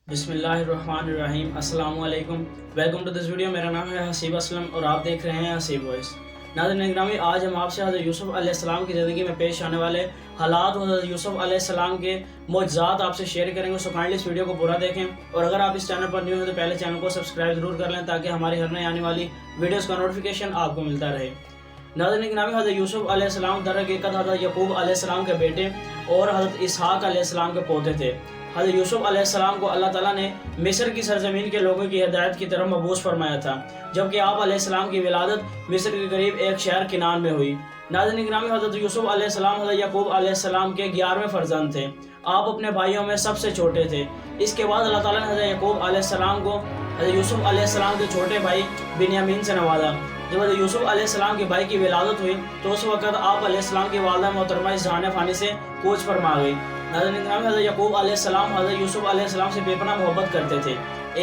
बिस्मिल्लाहिर्रहमानिर्रहीम। अस्सलाम वालेकुम। Welcome to this video. मेरा नाम है हसीब असलम और आप देख रहे हैं हसीब वॉइस। नाज़रीन गिरामी, आज हम आपसे हज़रत यूसुफ़ अलैहिस्सलाम की ज़िंदगी में पेश आने वाले हालात और हज़रत यूसुफ़ अलैहिस्सलाम के मौजज़ात आपसे शेयर करेंगे। सो काइंडली इस वीडियो को पूरा देखें और अगर आप इस चैनल पर न्यू हैं तो पहले चैनल को सब्सक्राइब ज़रूर कर लें ताकि हमारी हर नई आने वाली वीडियोज़ का नोटिफिकेशन आपको मिलता रहे। नाज़रीन गिरामी, हज़रत यूसुफ़ अलैहिस्सलाम दरहक़ीक़त हज़रत यकूब अलैहिस्सलाम के बेटे और हज़रत इसहाक़ अलैहिस्सलाम के पोते थे। हज़रत यूसुफ़ अलैहिस्सलाम को अल्लाह ताला ने मिस्र की सरज़मीन के लोगों की हिदायत की तरफ मबूस फरमाया था, जबकि आप अलैहिस्सलाम की विलादत मिस्र के करीब एक शहर किनान में हुई। नाज़रीन गिरामी, हज़रत यूसुफ़ अलैहिस्सलाम हज़रत यकूब अलैहिस्सलाम के 11वें फ़र्जंद थे। आप अपने भाइयों में सबसे छोटे थे। इसके बाद अल्लाह ताला ने हज़रत यकूब अलैहिस्सलाम को हज़रत यूसुफ़ अलैहिस्सलाम के छोटे भाई बिन्यामीन से नवाजा। जब हज़रत यूसुफ़ अलैहिस्सलाम के भाई की विलादत हुई तो उस वक़्त आप अलैहिस्सलाम की वालिदा मोहतरमा इस जहान फ़ानी से कूच फरमा गई। नाज़रीन गिरामी, हज़रत यकूब अलैहिस्सलाम हज़रत यूसुफ़ अलैहिस्सलाम से बेपनाह मोहब्बत करते थे।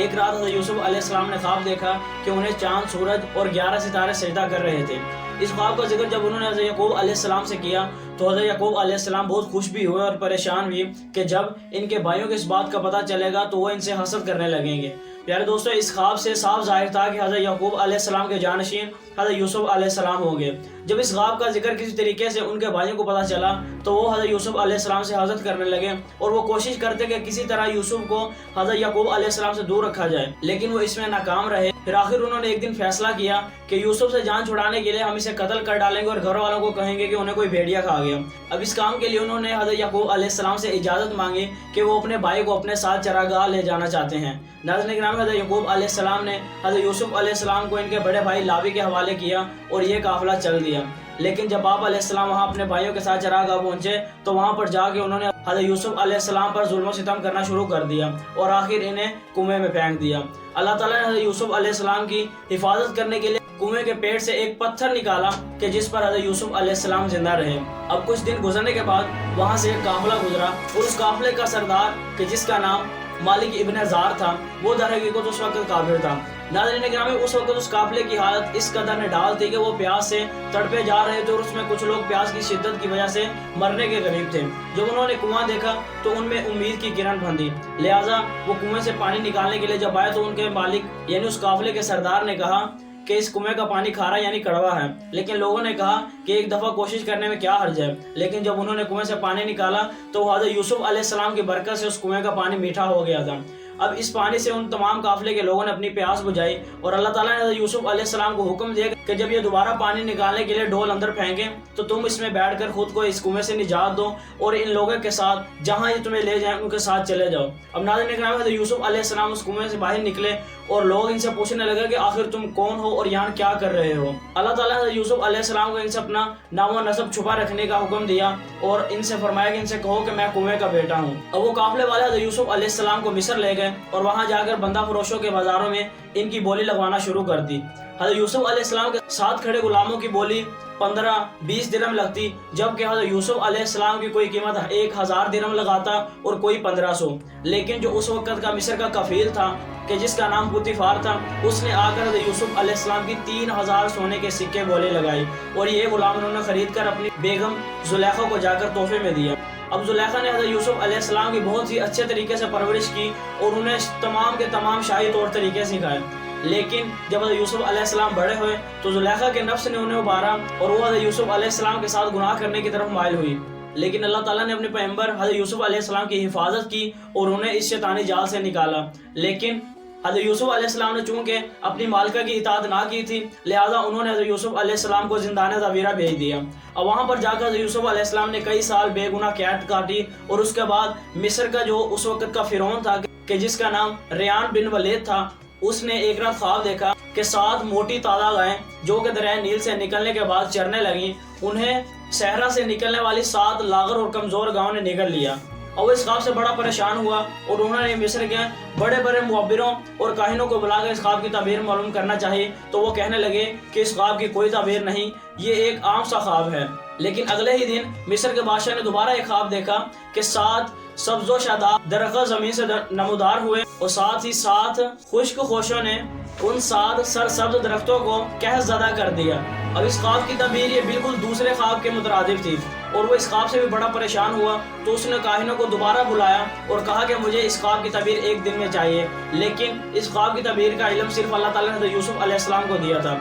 एक रात हज़रत यूसुफ़ अलैहिस्सलाम ने ख्वाब देखा कि उन्हें चाँद, सूरज और 11 सितारे सजदा कर रहे थे। इस ख्वाब का जिक्र जब उन्होंने हज़रत यकूब अलैहिस्सलाम से किया तो हज़रत यकूब अलैहिस्सलाम बहुत खुश भी हुए और परेशान भी कि जब इनके भाइयों को इस बात का पता चलेगा तो वो इनसे हसद करने लगेंगे। प्यारे दोस्तों, इस ख्वाब से साफ ज़ाहिर था कि हज़रत यकूब अलैहिस्सलाम के जानशीन हज़रत यूसुफ़ अलैहिस्सलाम होंगे। जब इस ख्वाब का जिक्र किसी तरीके से उनके भाइयों को पता चला तो वो हज़रत यूसुफ़ अलैहिस्सलाम से हसद करने लगे और वो कोशिश करते कि किसी तरह यूसुफ़ को हज़रत यकूब अलैहिस्सलाम से दूर रखा जाए, लेकिन वो इसमें नाकाम रहे। फिर आखिर उन्होंने एक दिन फैसला किया कि यूसुफ़ से जान छुड़ाने के लिए हम इसे कत्ल कर डालेंगे और घर वालों को कहेंगे कि उन्हें कोई भेड़िया खा गया। अब इस काम के लिए उन्होंने हज़रत यकूब अलैहिस्सलाम से इजाज़त मांगी कि वो अपने भाई को अपने साथ चरागाह ले जाना चाहते हैं। नाज़रीन गिरामी, हज़रत यकूब अलैहिस्सलाम ने हज़रत यूसुफ़ अलैहिस्सलाम को इनके बड़े भाई लावी के हवाले किया और ये काफ़िला चल दिया। लेकिन जब आप अलैहिस्सलाम वहाँ अपने भाइयों के साथ चरागाह पहुँचे तो वहाँ पर जाके उन्होंने हज़रत यूसुफ़ अलैहिस्सलाम पर जुल्म सितम करना शुरू कर दिया और आखिर इन्हें कुएं में फेंक दिया। अल्लाह ताला ने हज़रत यूसुफ़ अलैहिस्सलाम की हिफाजत करने के लिए कुएं के पेट से एक पत्थर निकाला कि जिस पर हज़रत यूसुफ़ अलैहिस्सलाम जिंदा रहे। अब कुछ दिन गुजरने के बाद वहाँ से एक काफ़िला गुजरा और उस काफ़िले का सरदार कि जिसका नाम मालिक इब्न ज़ार था, वो दरहक़ीक़त उस वक्त काफिर था। नाज़रीन गिरामी, उस वक्त उस काफ़िले की हालत इस कदर निढाल थी कि वो प्यास से तड़पे जा रहे थे और उसमें कुछ लोग प्यास की शिद्दत की वजह से मरने के करीब थे। जब उन्होंने कुआं देखा तो उनमें उम्मीद की किरण बंधी, लिहाजा वो कुएं से पानी निकालने के लिए जब आए तो उनके मालिक यानी उस काफ़िले के सरदार ने कहा कि इस कुएं का पानी खारा यानी कड़वा है, लेकिन लोगों ने कहा कि एक दफ़ा कोशिश करने में क्या हर्ज है। लेकिन जब उन्होंने कुएं से पानी निकाला तो हज़रत यूसुफ़ अलैहिस्सलाम की बरकत से उस कुएं का पानी मीठा हो गया था। अब इस पानी से उन तमाम काफ़िले के लोगों ने अपनी प्यास बुझाई और अल्लाह ताला ने हज़रत यूसुफ़ अलैहिस्सलाम को हुक्म दिया कि जब ये दोबारा पानी निकालने के लिए डोल अंदर फेंकें तो तुम इसमें बैठकर खुद को इस कुएं से निजात दो और इन लोगों के साथ जहाँ ये तुम्हें ले जाएं उनके साथ चले जाओ। अब नाज़रीन गिरामी, हज़रत यूसुफ़ अलैहिस्सलाम उस कुएं से बाहर निकले और लोग इनसे पूछने लगे कि आखिर तुम कौन हो और यहाँ क्या कर रहे हो। अल्लाह ताला ने यूसुफ़ अलैहिस्सलाम को इनसे अपना नाम व नसब छुपा रखने का हुक्म दिया और इनसे फरमाया कि इनसे कहो कि मैं कुएं का बेटा हूँ। अब वो काफ़िले वाले हज़रत यूसुफ़ अलैहिस्सलाम को मिस्र ले गए और वहाँ जाकर बंदा फरोशों के बाजारों में इनकी बोली लगवाना शुरू कर दी। हज़रत यूसुफ़ अलैहिस्सलाम के साथ खड़े गुलामों की बोली 15-20 दिरहम लगती, जबकि हज़रत यूसुफ़ अलैहिस्सलाम की कोई कीमत 1000 दिरहम लगाता और कोई 1500। लेकिन जो उस वक़्त का मिस्र का कफील था कि जिसका नाम पुतीफार था, उसने आकर हज़रत यूसुफ़ अलैहिस्सलाम की 3000 सोने के सिक्के बोले लगाई और ये गुलाम उन्होंने खरीद कर अपनी बेगम जुलेखा को जाकर तोहफे में दिया। अब जुलेखा ने हज़रत यूसुफ़ अलैहिस्सलाम की बहुत ही अच्छे तरीके से परवरिश की और उन्हें तमाम के तमाम शाही तौर तरीके सिखाए। लेकिन जब हज़रत यूसुफ़ अलैहिस्सलाम बड़े हुए तो जुलेखा के नफ्स ने उन्हें उबारा और वो हज़रत यूसुफ़ अलैहिस्सलाम के साथ गुनाह करने की तरफ माइल हुई। लेकिन अल्लाह ताला ने अपने पैगंबर हज़रत यूसुफ़ अलैहिस्सलाम की हिफाजत की और उन्हें इस शैतानी जाल से निकाला। लेकिन हज़रत यूसुफ़ अलैहिस्सलाम ने चूँकि अपनी मालिका की इताअत ना की थी, लिहाजा उन्होंने हज़रत यूसुफ़ अलैहिस्सलाम को ज़िंदान ज़वीरा भेज दिया। अब वहाँ पर जाकर हज़रत यूसुफ़ अलैहिस्सलाम ने कई साल बेगुनाह कैद काटी और उसके बाद मिस्र का जो उस वक़्त का फ़िरौन था कि जिसका नाम रेयान बिन वलीद था, उसने एक रात ख्वाब देखा कि 7 मोटी ताज़ा गायें जो कि दरिया नील से निकलने के बाद चरने लगीं, उन्हें सहरा से निकलने वाली 7 लागर और कमज़ोर गायों ने निगल लिया। और इस ख्वाब से बड़ा परेशान हुआ और उन्होंने मिस्र के बड़े बड़े मुअब्बिरों और काहिनों को बुलाकर इस ख्वाब की ताबीर मालूम करना चाहिए तो वो कहने लगे कि इस ख्वाब की कोई ताबीर नहीं, ये एक आम सा ख्वाब है। لیکن اگلے ہی دن مصر کے بادشاہ نے دوبارہ ایک خواب دیکھا کہ 7 سبز و شاداب درخت زمین سے نمودار ہوئے اور ساتھ ہی 7 خشک خوشوں نے ان 7 سرسبز درختوں کو قحط زدہ کر دیا۔ اب اس خواب کی تعبیر یہ بالکل دوسرے خواب کے مترادف تھی اور وہ اس خواب سے بھی بڑا پریشان ہوا، تو اس نے کاہنوں کو دوبارہ بلایا اور کہا کہ مجھے اس خواب کی تعبیر ایک دن میں چاہیے، لیکن اس خواب کی تعبیر کا علم صرف اللہ تعالیٰ نے حضرت یوسف علیہ السلام کو دیا تھا۔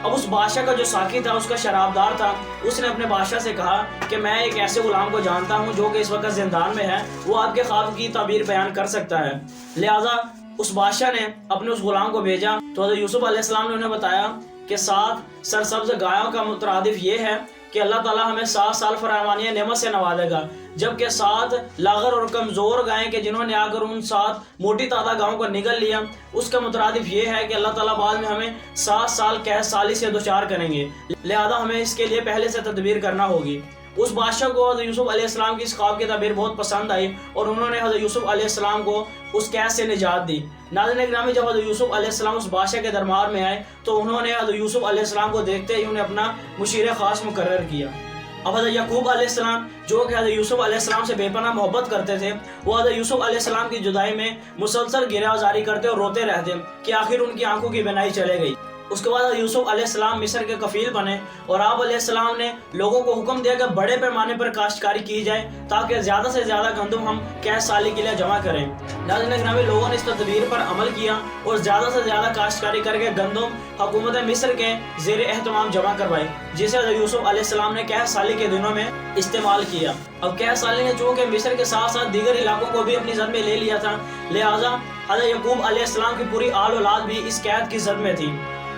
اب اس بادشاہ کا جو ساقی تھا، اس کا شرابدار تھا، اس نے اپنے بادشاہ سے کہا کہ میں ایک ایسے غلام کو جانتا ہوں جو کہ اس وقت زندان میں ہے، وہ آپ کے خواب کی تعبیر بیان کر سکتا ہے۔ لہٰذا اس بادشاہ نے اپنے اس غلام کو بھیجا تو حضرت یوسف علیہ السلام نے انہیں بتایا کہ 7 سرسبز گایوں کا مترادف یہ ہے کہ اللہ تعالیٰ ہمیں 7 سال فراوانی نعمت سے نوازے گا، جبکہ 7 لاغر اور کمزور گائیں کہ جنہوں نے آ کر ان 7 موٹی تازہ گاؤں کو نگل لیا، اس کا مترادف یہ ہے کہ اللہ تعالیٰ بعد میں ہمیں 7 سال قحط سالی سے دوچار کریں گے، لہذا ہمیں اس کے لیے پہلے سے تدبیر کرنا ہوگی۔ اس بادشاہ کو حضرت یوسف علیہ السلام کی اس خواب کی تعبیر بہت پسند آئی اور انہوں نے حضرت یوسف علیہ السلام کو اس قحط سے نجات دی۔ ناظرین گرامی، جب حضرت یوسف علیہ السلام اس بادشاہ کے دربار میں آئے تو انہوں نے حضرت یوسف علیہ السلام کو دیکھتے ہی انہیں اپنا مشیر خاص مقرر کیا۔ اب حضرت یعقوب علیہ السلام جو کہ حضرت یوسف علیہ السلام سے بے پناہ محبت کرتے تھے، وہ حضرت یوسف علیہ السلام کی جدائی میں مسلسل گریہ زاری کرتے اور روتے رہتے کہ آخر ان کی آنکھوں کی بینائی چلے گئی۔ اس کے بعد حضرت یوسف علیہ السلام مصر کے کفیل بنے اور آپ علیہ السلام نے لوگوں کو حکم دیا کہ بڑے پیمانے پر کاشتکاری کی جائے تاکہ زیادہ سے زیادہ گندم ہم قحط سالی کے لیے جمع کریں۔ ناظرین گرامی، لوگوں نے اس تدبیر پر عمل کیا اور زیادہ سے زیادہ کاشتکاری کر کے گندم حکومت مصر کے زیر اہتمام جمع کروائی، جسے حضرت یوسف علیہ السلام نے قحط سالی کے دنوں میں استعمال کیا۔ اب قحط سالی نے چونکہ مصر کے ساتھ ساتھ دیگر علاقوں کو بھی اپنی زد میں لے لیا تھا، لہٰذا حضرت یعقوب علیہ السلام کی پوری آل اولاد بھی اس قحط کی زد میں تھی۔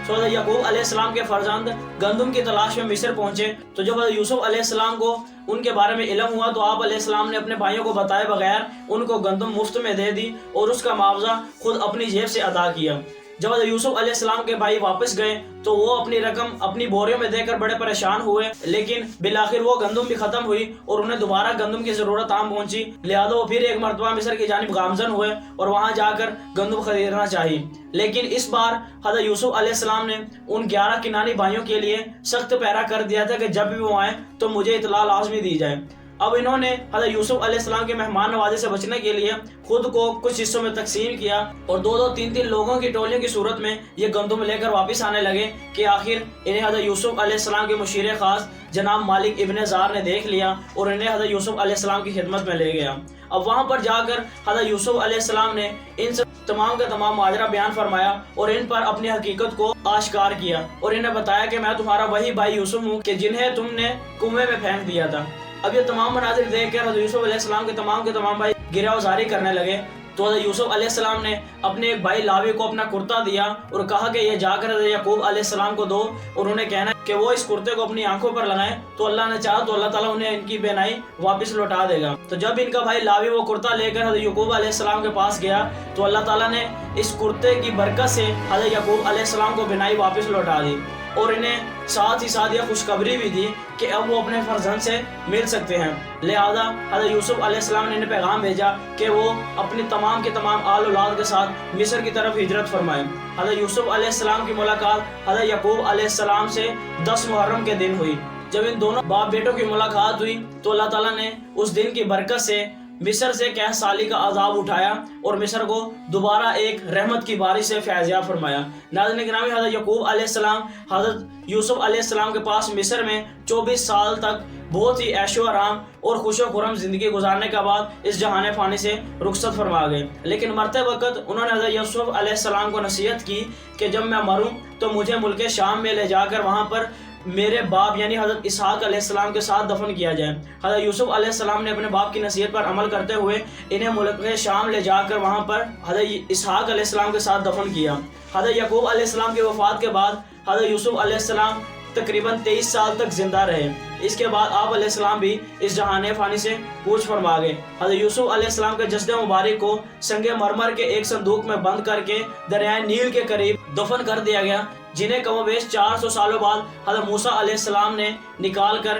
حضرت یعقوب علیہ السلام کے فرزند گندم کی تلاش میں مصر پہنچے تو جب حضرت یوسف علیہ السلام کو ان کے بارے میں علم ہوا تو آپ علیہ السلام نے اپنے بھائیوں کو بتائے بغیر ان کو گندم مفت میں دے دی اور اس کا معاوضہ خود اپنی جیب سے ادا کیا۔ جب حضرت یوسف علیہ السلام کے بھائی واپس گئے تو وہ اپنی رقم اپنی بوریوں میں دے کر بڑے پریشان ہوئے، لیکن بالآخر وہ گندم بھی ختم ہوئی اور انہیں دوبارہ گندم کی ضرورت عام پہنچی، لہذا وہ پھر ایک مرتبہ مصر کی جانب گامزن ہوئے اور وہاں جا کر گندم خریدنا چاہی۔ لیکن اس بار حضرت یوسف علیہ السلام نے ان 11 کنانی بھائیوں کے لیے سخت پیرا کر دیا تھا کہ جب بھی وہ آئیں تو مجھے اطلاع لازمی دی جائے۔ اب انہوں نے حضرت یوسف علیہ السلام کے مہمان نوازی سے بچنے کے لیے خود کو کچھ حصوں میں تقسیم کیا اور 2-3 لوگوں کی ٹولیوں کی صورت میں یہ گندم لے کر واپس آنے لگے کہ آخر انہیں حضرت یوسف علیہ السلام کے مشیر خاص جناب مالک ابن زار نے دیکھ لیا اور انہیں حضرت یوسف علیہ السلام کی خدمت میں لے گیا۔ اب وہاں پر جا کر حضرت یوسف علیہ السلام نے ان سے تمام کا تمام ماجرا بیان فرمایا اور ان پر اپنی حقیقت کو آشکار کیا اور انہیں بتایا کہ میں تمہارا وہی بھائی یوسف ہوں کہ جنہیں تم نے کنویں میں پھینک دیا تھا۔ اب یہ تمام مناظر دیکھ کر حضرت یوسف علیہ السلام کے تمام بھائی گریہ زاری کرنے لگے تو حضرت یوسف علیہ السلام نے اپنے ایک بھائی لاوی کو اپنا کرتا دیا اور کہا کہ یہ جا کر حضرت یعقوب علیہ السلام کو دو اور انہیں کہنا کہ وہ اس کرتے کو اپنی آنکھوں پر لگائیں، تو اللہ نے چاہا تو اللہ تعالیٰ انہیں ان کی بینائی واپس لوٹا دے گا۔ تو جب ان کا بھائی لاوی وہ کرتا لے کر حضرت یعقوب علیہ السلام کے پاس گیا تو اللہ تعالیٰ نے اس کرتے کی برکت سے حضرت یعقوب علیہ السلام کو بینائی واپس لوٹا دی اور انہیں ساتھ ہی ساتھ یہ خوشخبری بھی دی کہ اب وہ اپنے فرزند سے مل سکتے ہیں۔ لہذا حضرت یوسف علیہ السلام نے انہیں پیغام بھیجا کہ وہ اپنی تمام کے تمام آل اولاد کے ساتھ مصر کی طرف ہجرت فرمائیں۔ حضرت یوسف علیہ السلام کی ملاقات حضرت یعقوب علیہ السلام سے 10 محرم کے دن ہوئی۔ جب ان دونوں باپ بیٹوں کی ملاقات ہوئی تو اللہ تعالیٰ نے اس دن کی برکت سے مصر سے قحط سالی کا عذاب اٹھایا اور مصر کو دوبارہ ایک رحمت کی بارش سے فیضیاب فرمایا۔ ناظرین گرامی، حضرت یعقوب علیہ السلام حضرت یوسف علیہ السلام کے پاس مصر میں 24 سال تک بہت ہی عیش و آرام اور خوش و خرم زندگی گزارنے کے بعد اس جہان فانی سے رخصت فرما گئے، لیکن مرتے وقت انہوں نے حضرت یوسف علیہ السلام کو نصیحت کی کہ جب میں مروں تو مجھے ملک شام میں لے جا کر وہاں پر میرے باپ یعنی حضرت اسحاق علیہ السلام کے ساتھ دفن کیا جائے۔ حضرت یوسف علیہ السلام نے اپنے باپ کی نصیحت پر عمل کرتے ہوئے انہیں ملک شام لے جا کر وہاں پر حضرت اسحاق علیہ السلام کے ساتھ دفن کیا۔ حضرت یعقوب علیہ السلام کی وفات کے بعد حضرت یوسف علیہ السلام تقریباً 23 سال تک زندہ رہے۔ اس کے بعد آپ علیہ السلام بھی اس جہان فانی سے کوچ فرما گئے۔ حضرت یوسف علیہ السلام کے جسد مبارک کو سنگ مرمر کے ایک صندوق میں بند کر کے دریائے نیل کے قریب دفن کر دیا گیا، جنہیں کم و بیش 400 سالوں بعد حضرت موسیٰ علیہ السلام نے نکال کر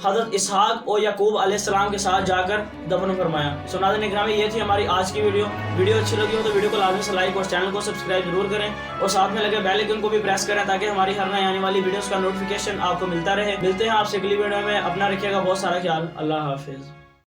حضرت اسحاق اور یعقوب علیہ السلام کے ساتھ جا کر دفن فرمایا۔ سو ناظرین اکرامی، یہ تھی ہماری آج کی ویڈیو اچھی لگی ہو تو ویڈیو کو لازمی سے لائک اور چینل کو سبسکرائب ضرور کریں اور ساتھ میں لگے بیل آئیکن کو بھی پریس کریں تاکہ ہماری ہر نئی آنے والی ویڈیوز کا نوٹیفیکیشن آپ کو ملتا رہے۔ ملتے ہیں آپ سے اگلی ویڈیو میں، اپنا رکھیے گا بہت سارا خیال، اللہ حافظ۔